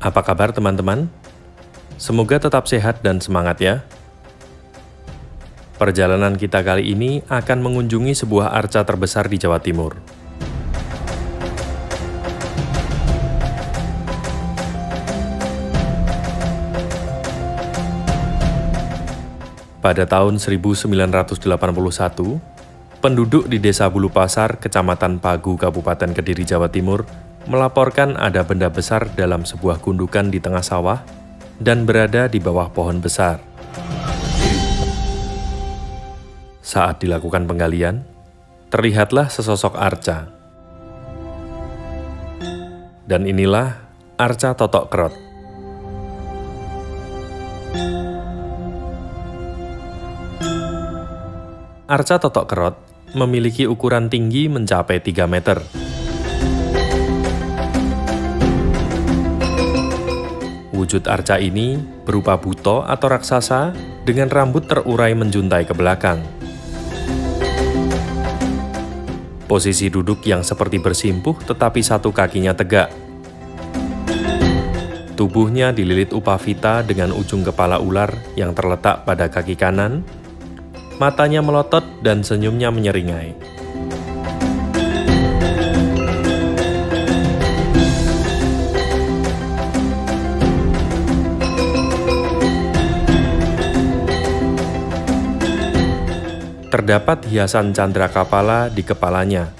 Apa kabar teman-teman? Semoga tetap sehat dan semangat ya. Perjalanan kita kali ini akan mengunjungi sebuah arca terbesar di Jawa Timur. Pada tahun 1981, penduduk di Desa Bulupasar, Kecamatan Pagu, Kabupaten Kediri, Jawa Timur, melaporkan ada benda besar dalam sebuah gundukan di tengah sawah dan berada di bawah pohon besar. Saat dilakukan penggalian, terlihatlah sesosok arca. Dan inilah arca Totok Kerot. Arca Totok Kerot memiliki ukuran tinggi mencapai 3 meter. Wujud arca ini berupa buto atau raksasa dengan rambut terurai menjuntai ke belakang. Posisi duduk yang seperti bersimpuh tetapi satu kakinya tegak. Tubuhnya dililit upavita dengan ujung kepala ular yang terletak pada kaki kanan, matanya melotot dan senyumnya menyeringai. Terdapat hiasan candra kapala di kepalanya,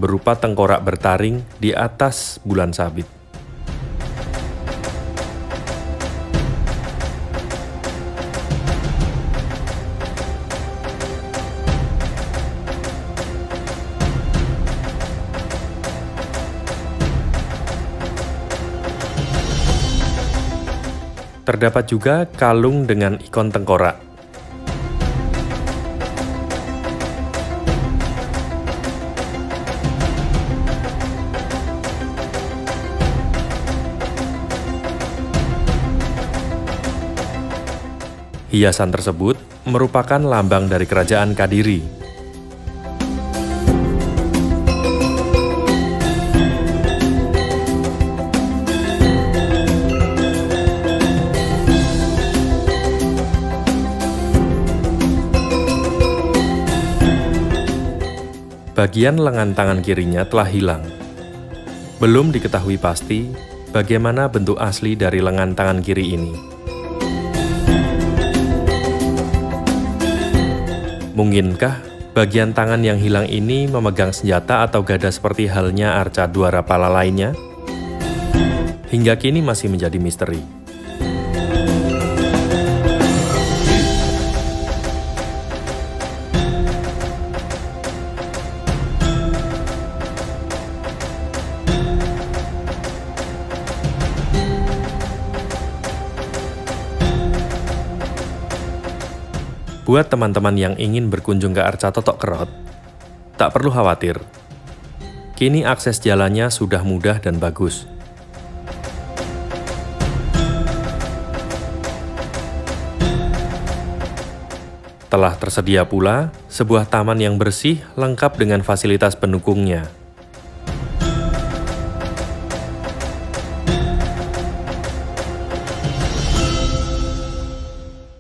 berupa tengkorak bertaring di atas bulan sabit. Terdapat juga kalung dengan ikon tengkorak. Hiasan tersebut merupakan lambang dari Kerajaan Kadiri. Bagian lengan tangan kirinya telah hilang. Belum diketahui pasti bagaimana bentuk asli dari lengan tangan kiri ini. Mungkinkah bagian tangan yang hilang ini memegang senjata atau gada seperti halnya arca Dwarapala lainnya? Hingga kini masih menjadi misteri. Buat teman-teman yang ingin berkunjung ke arca Totok Kerot, tak perlu khawatir. Kini akses jalannya sudah mudah dan bagus. Telah tersedia pula sebuah taman yang bersih lengkap dengan fasilitas pendukungnya.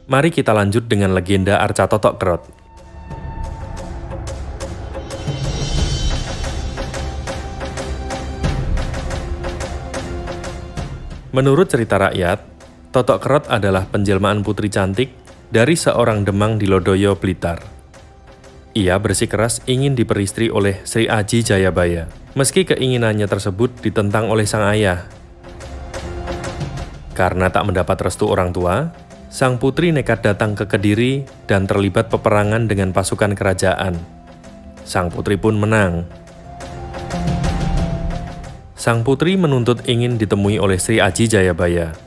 Mari kita lanjut dengan legenda arca Totok Kerot. Menurut cerita rakyat, Totok Kerot adalah penjelmaan putri cantik dari seorang Demang di Lodoyo, Blitar. Ia bersikeras ingin diperistri oleh Sri Aji Jayabaya, meski keinginannya tersebut ditentang oleh sang ayah. Karena tak mendapat restu orang tua, sang putri nekat datang ke Kediri dan terlibat peperangan dengan pasukan kerajaan. Sang putri pun menang. Sang putri menuntut ingin ditemui oleh Sri Aji Jayabaya,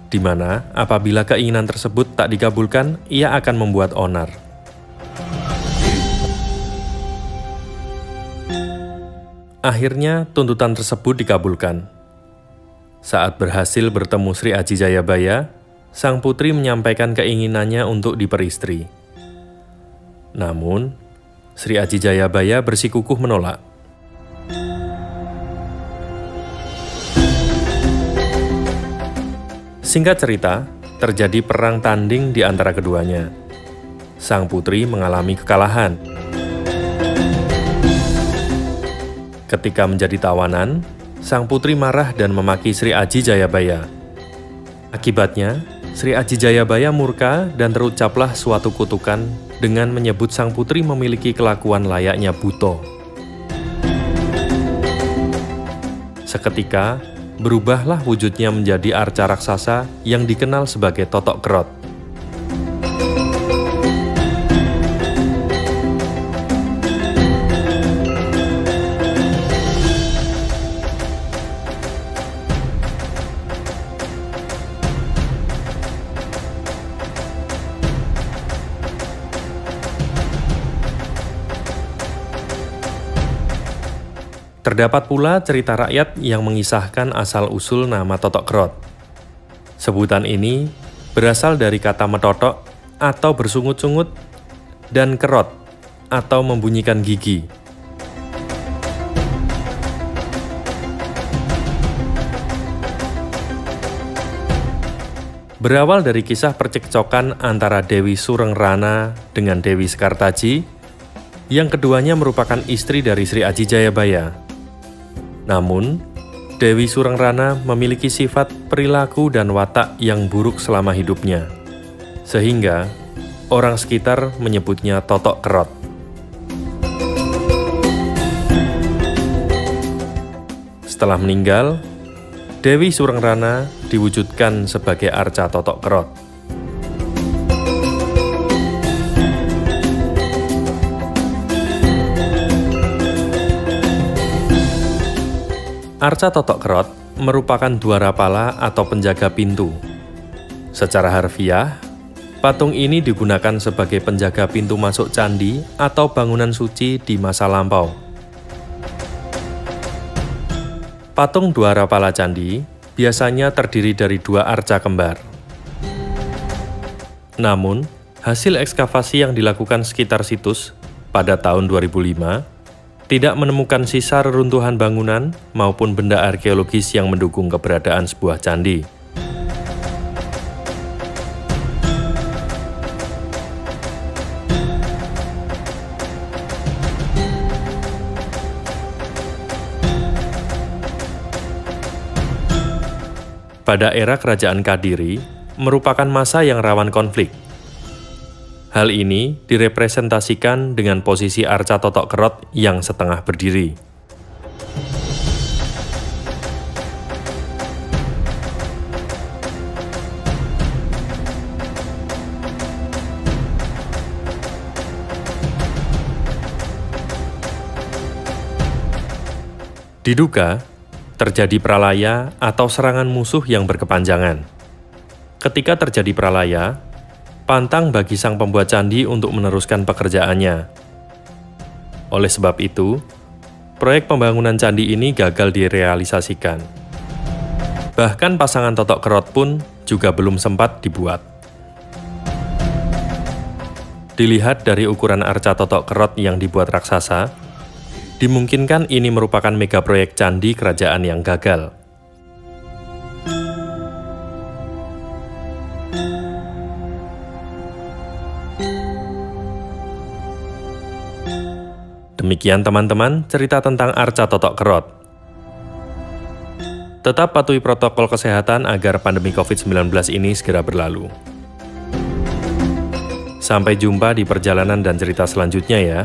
di mana apabila keinginan tersebut tak dikabulkan, ia akan membuat onar. Akhirnya, tuntutan tersebut dikabulkan. Saat berhasil bertemu Sri Aji Jayabaya, sang putri menyampaikan keinginannya untuk diperistri. Namun, Sri Aji Jayabaya bersikukuh menolak. Singkat cerita, terjadi perang tanding di antara keduanya. Sang putri mengalami kekalahan. Ketika menjadi tawanan, sang putri marah dan memaki Sri Aji Jayabaya. Akibatnya, Sri Aji Jayabaya murka dan terucaplah suatu kutukan dengan menyebut sang putri memiliki kelakuan layaknya buto. Seketika, berubahlah wujudnya menjadi arca raksasa yang dikenal sebagai Totok Kerot. Terdapat pula cerita rakyat yang mengisahkan asal-usul nama Totok Kerot. Sebutan ini berasal dari kata metotok atau bersungut-sungut dan kerot atau membunyikan gigi. Berawal dari kisah percekcokan antara Dewi Surengrana dengan Dewi Sekartaji, yang keduanya merupakan istri dari Sri Aji Jayabaya. Namun, Dewi Surengrana memiliki sifat perilaku dan watak yang buruk selama hidupnya, sehingga orang sekitar menyebutnya Totok Kerot. Setelah meninggal, Dewi Surengrana diwujudkan sebagai arca Totok Kerot. Arca Totok Kerot merupakan dwarapala atau penjaga pintu. Secara harfiah, patung ini digunakan sebagai penjaga pintu masuk candi atau bangunan suci di masa lampau. Patung dwarapala candi biasanya terdiri dari dua arca kembar. Namun, hasil ekskavasi yang dilakukan sekitar situs pada tahun 2005 tidak menemukan sisa reruntuhan bangunan maupun benda arkeologis yang mendukung keberadaan sebuah candi. Pada era Kerajaan Kadiri, merupakan masa yang rawan konflik. Hal ini direpresentasikan dengan posisi arca Totok Kerot yang setengah berdiri. Diduga, terjadi pralaya atau serangan musuh yang berkepanjangan. Ketika terjadi pralaya, pantang bagi sang pembuat candi untuk meneruskan pekerjaannya. Oleh sebab itu, proyek pembangunan candi ini gagal direalisasikan. Bahkan pasangan Totok Kerot pun juga belum sempat dibuat. Dilihat dari ukuran arca Totok Kerot yang dibuat raksasa, dimungkinkan ini merupakan mega proyek candi kerajaan yang gagal. Demikian teman-teman cerita tentang arca Totok Kerot. Tetap patuhi protokol kesehatan agar pandemi COVID-19 ini segera berlalu. Sampai jumpa di perjalanan dan cerita selanjutnya ya.